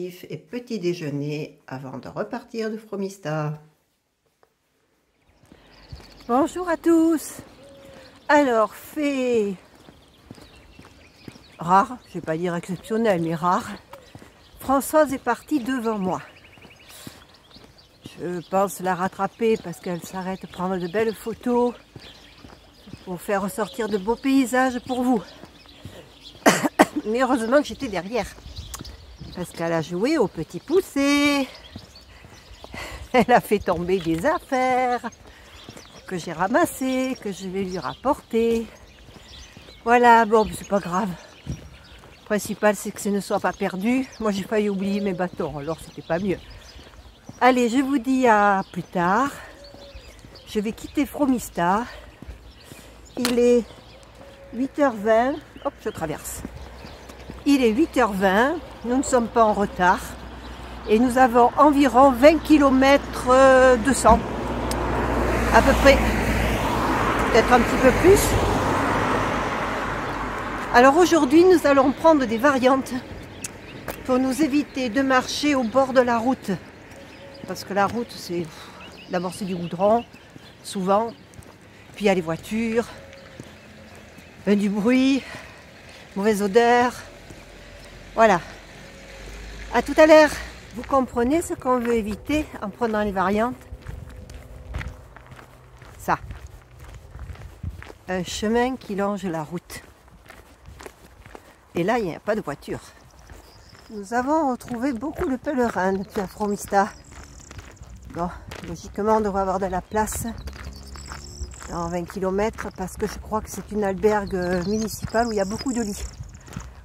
apéritif et petit déjeuner avant de repartir de Fromista. Bonjour à tous. Alors, fait rare, je ne vais pas dire exceptionnel, mais rare. Françoise est partie devant moi. Je pense la rattraper parce qu'elle s'arrête prendre de belles photos pour faire ressortir de beaux paysages pour vous. Mais heureusement que j'étais derrière parce qu'elle a joué au petit poussé. Elle a fait tomber des affaires que j'ai ramassées, que je vais lui rapporter. Voilà, bon, c'est pas grave. Le principal, c'est que ce ne soit pas perdu. Moi, j'ai failli oublier mes bâtons, alors c'était pas mieux. Allez, je vous dis à plus tard. Je vais quitter Fromista. Il est 8h20. Hop, je traverse. Il est 8h20. Nous ne sommes pas en retard. Et nous avons environ 20 km 200. À peu près. Peut-être un petit peu plus. Alors aujourd'hui, nous allons prendre des variantes pour nous éviter de marcher au bord de la route. Parce que la route, c'est d'abord c'est du goudron, souvent. Puis il y a les voitures, du bruit, mauvaise odeur. Voilà. À tout à l'heure. Vous comprenez ce qu'on veut éviter en prenant les variantes? Ça. Un chemin qui longe la route. Et là, il n'y a pas de voiture. Nous avons retrouvé beaucoup de pèlerins depuis à Fromista. Bon, logiquement, on devrait avoir de la place dans 20 km parce que je crois que c'est une albergue municipale où il y a beaucoup de lits.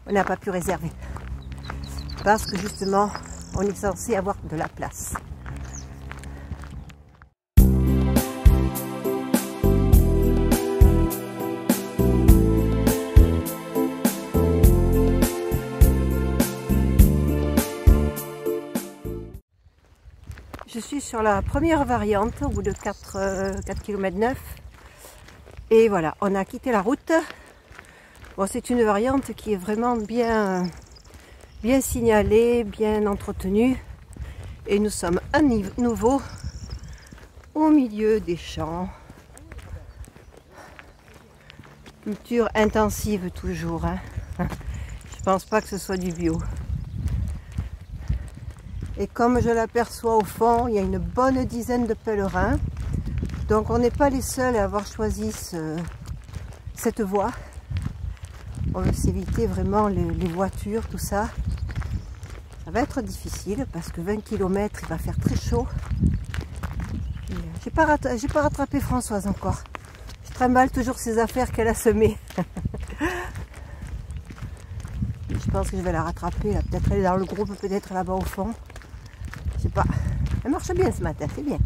On n'a pas pu réserver. Parce que justement, on est censé avoir de la place. Je suis sur la première variante au bout de 4 km 9 et voilà, on a quitté la route. Bon, c'est une variante qui est vraiment bien signalée, bien entretenue et nous sommes à nouveau au milieu des champs. Culture intensive toujours, hein. Je pense pas que ce soit du bio. Et comme je l'aperçois au fond, il y a une bonne dizaine de pèlerins. Donc on n'est pas les seuls à avoir choisi cette voie. On veut s'éviter vraiment les voitures, tout ça. Ça va être difficile parce que 20 km, il va faire très chaud. J'ai pas rattrapé Françoise encore. Je trimballe toujours ses affaires qu'elle a semées. Je pense que je vais la rattraper. Peut-être elle est dans le groupe, peut-être là-bas au fond. Je sais pas. Elle marche bien ce matin, c'est bien.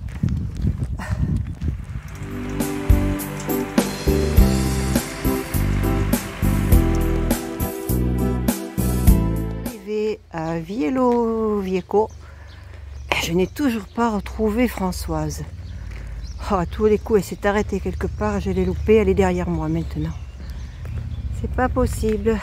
Arrivé à Viello Vieco, je n'ai toujours pas retrouvé Françoise. Oh, à tous les coups, elle s'est arrêtée quelque part, je l'ai loupée, elle est derrière moi maintenant. C'est pas possible.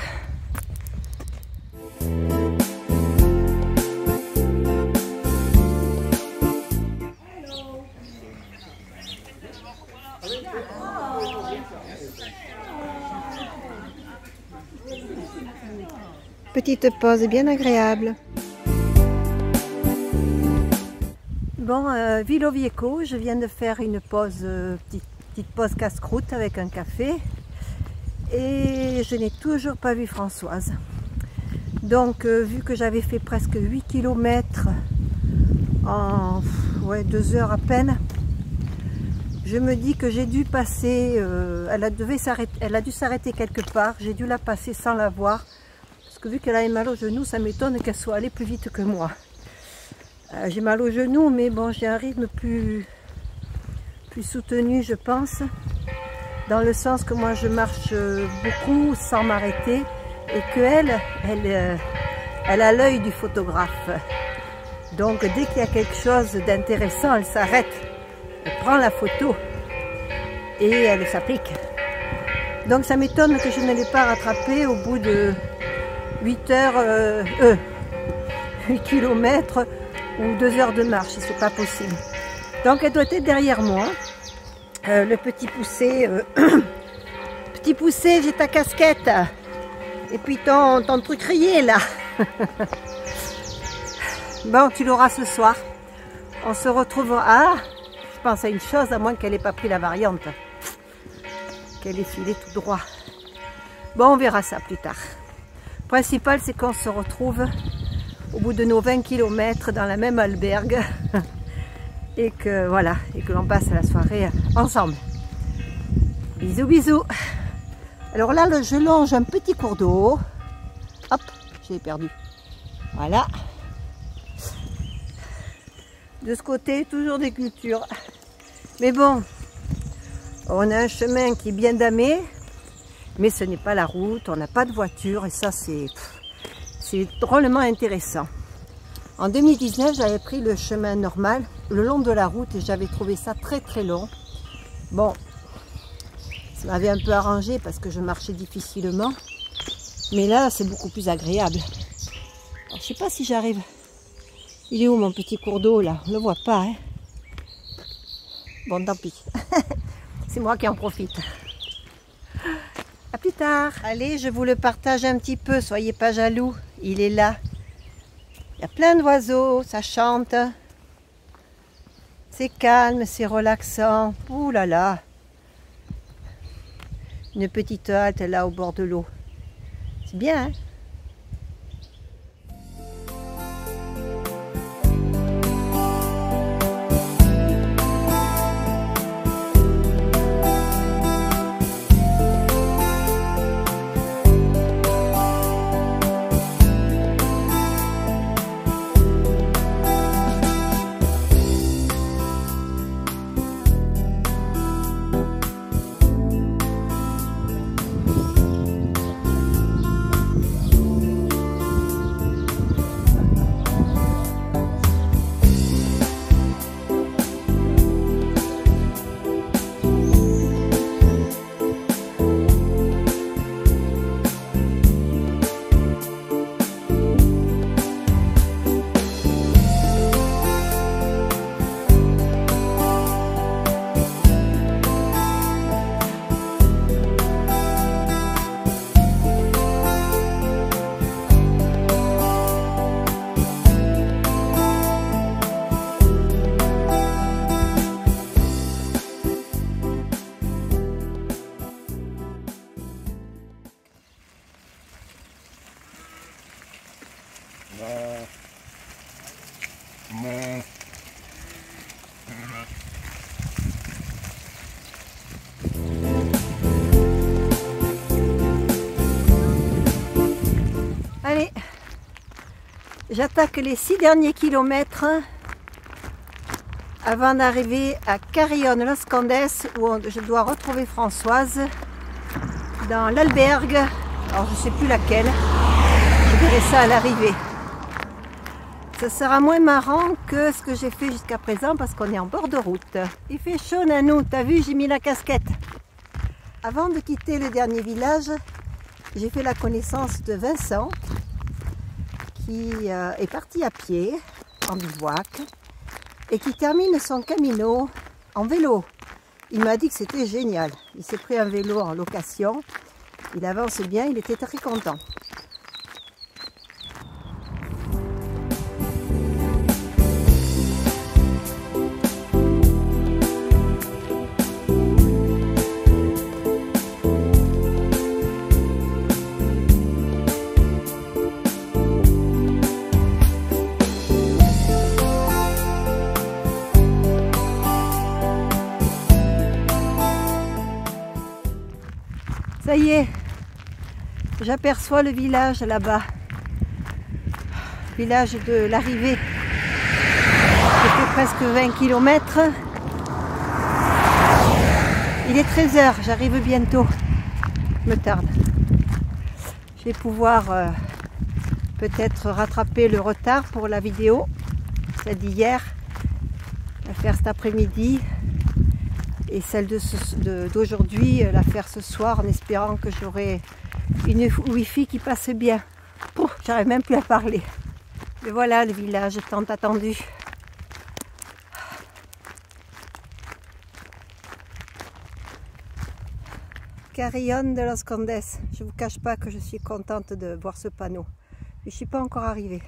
Petite pause bien agréable. Bon, Viello Vieco, je viens de faire une pause, petite pause casse-croûte avec un café. Et je n'ai toujours pas vu Françoise. Donc, vu que j'avais fait presque 8 km en 2 heures à peine, je me dis que j'ai dû passer, elle a dû s'arrêter quelque part, j'ai dû la passer sans la voir. Parce que vu qu'elle avait mal au genou, ça m'étonne qu'elle soit allée plus vite que moi. J'ai mal au genou, mais bon, j'ai un rythme plus soutenu, je pense. Dans le sens que moi, je marche beaucoup sans m'arrêter. Et qu'elle a l'œil du photographe. Donc, dès qu'il y a quelque chose d'intéressant, elle s'arrête. Elle prend la photo. Et elle s'applique. Donc, ça m'étonne que je ne l'ai pas rattrapée au bout de 8 heures, 8 km ou 2 heures de marche, c'est pas possible. Donc elle doit être derrière moi. Le petit poussé, petit poussé, j'ai ta casquette. Et puis ton truc rayé là. Bon, tu l'auras ce soir. On se retrouvera. Ah, je pense à une chose, à moins qu'elle n'ait pas pris la variante. Qu'elle ait filé tout droit. Bon, on verra ça plus tard. Le principal, c'est qu'on se retrouve au bout de nos 20 km dans la même albergue. Et que voilà, et que l'on passe la soirée ensemble. Bisous, bisous. Alors là, je longe un petit cours d'eau. Hop, je l'ai perdu. Voilà. De ce côté, toujours des cultures. Mais bon, on a un chemin qui est bien damé, mais ce n'est pas la route, on n'a pas de voiture, et ça, c'est drôlement intéressant. En 2019, j'avais pris le chemin normal, le long de la route, et j'avais trouvé ça très très long. Bon, ça m'avait un peu arrangé parce que je marchais difficilement, mais là, c'est beaucoup plus agréable. Alors, je ne sais pas si j'arrive. Il est où mon petit cours d'eau là? On ne le voit pas, hein? Bon, tant pis. C'est moi qui en profite. À plus tard. Allez, je vous le partage un petit peu, soyez pas jaloux. Il est là. Il y a plein d'oiseaux, ça chante. C'est calme, c'est relaxant. Ouh là là. Une petite halte là au bord de l'eau. C'est bien, hein? Allez, j'attaque les 6 derniers kilomètres avant d'arriver à Carrión-Los Condes où je dois retrouver Françoise dans l'albergue. Alors je ne sais plus laquelle, je verrai ça à l'arrivée. Ça sera moins marrant que ce que j'ai fait jusqu'à présent parce qu'on est en bord de route. Il fait chaud, Nanou, t'as vu, j'ai mis la casquette. Avant de quitter le dernier village, j'ai fait la connaissance de Vincent qui est parti à pied en bivouac et qui termine son camino en vélo. Il m'a dit que c'était génial. Il s'est pris un vélo en location, il avance bien, il était très content. Ça y est, j'aperçois le village là-bas, village de l'arrivée. J'ai fait presque 20 km. Il est 13 h, j'arrive bientôt. Je me tarde. Je vais pouvoir peut-être rattraper le retard pour la vidéo, celle d'hier, la faire cet après-midi. Et celle d'aujourd'hui, la faire ce soir en espérant que j'aurai une Wi-Fi qui passe bien. J'arrive même plus à parler. Et voilà le village tant attendu. Carillon de los Condes. Je ne vous cache pas que je suis contente de voir ce panneau. Mais je ne suis pas encore arrivée.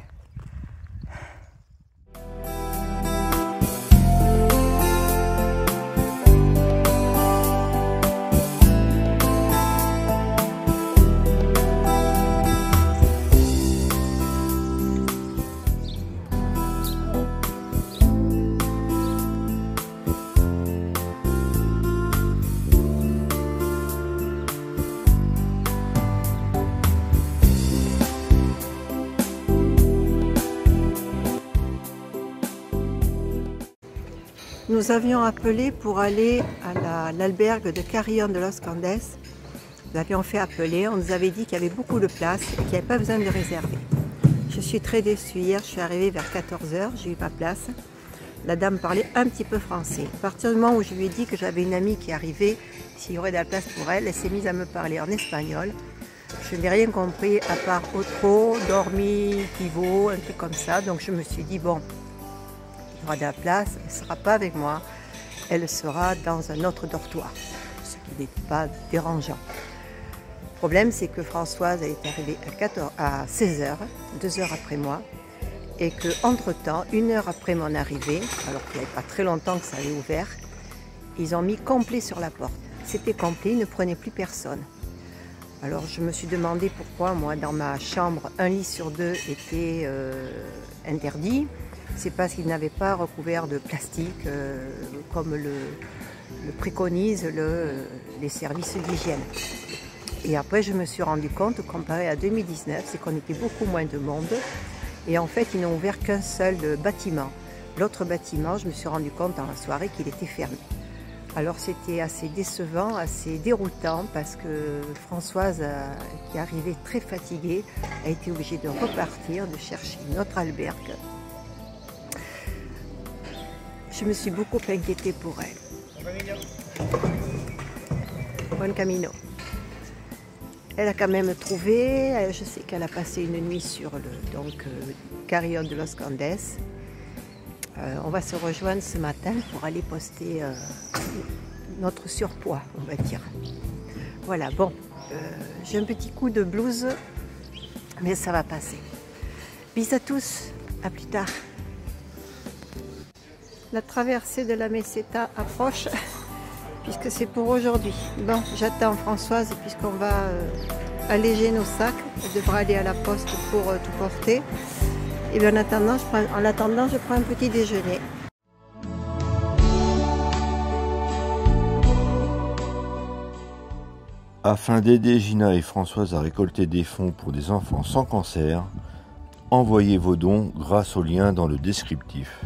Nous avions appelé pour aller à l'albergue de Carillon de los Condes. Nous avions fait appeler, on nous avait dit qu'il y avait beaucoup de places et qu'il n'y avait pas besoin de réserver. Je suis très déçue. Hier, je suis arrivée vers 14 h, j'ai eu ma place. La dame parlait un petit peu français. À partir du moment où je lui ai dit que j'avais une amie qui arrivait, s'il y aurait de la place pour elle, elle s'est mise à me parler en espagnol. Je n'ai rien compris à part otro, dormi, pivot, un truc comme ça. Donc je me suis dit, bon, il y aura de la place, elle ne sera pas avec moi, elle sera dans un autre dortoir, ce qui n'est pas dérangeant. Le problème, c'est que Françoise elle est arrivée à 16 h, 2 heures après moi, et qu'entre-temps, 1 heure après mon arrivée, alors qu'il n'y avait pas très longtemps que ça avait ouvert, ils ont mis complet sur la porte. C'était complet, ils ne prenaient plus personne. Alors je me suis demandé pourquoi, moi, dans ma chambre, un lit sur 2 était interdit. C'est parce qu'ils n'avaient pas recouvert de plastique comme le préconisent les services d'hygiène. Et après, je me suis rendu compte, comparé à 2019, c'est qu'on était beaucoup moins de monde. Et en fait, ils n'ont ouvert qu'un seul bâtiment. L'autre bâtiment, je me suis rendu compte dans la soirée qu'il était fermé. Alors c'était assez décevant, assez déroutant parce que Françoise, qui arrivait très fatiguée, a été obligée de repartir, de chercher une autre albergue. Je me suis beaucoup inquiétée pour elle. Buen camino. Elle a quand même trouvé, je sais qu'elle a passé une nuit sur le Carillon de los Condes. On va se rejoindre ce matin pour aller poster notre surpoids, on va dire. Voilà, bon, j'ai un petit coup de blues, mais ça va passer. Bisous à tous, à plus tard. La traversée de la Meseta approche, puisque c'est pour aujourd'hui. Bon, j'attends Françoise, puisqu'on va alléger nos sacs. Elle devra aller à la poste pour tout porter. Et bien en attendant, je prends un petit déjeuner. Afin d'aider Gina et Françoise à récolter des fonds pour des enfants sans cancer, envoyez vos dons grâce au lien dans le descriptif.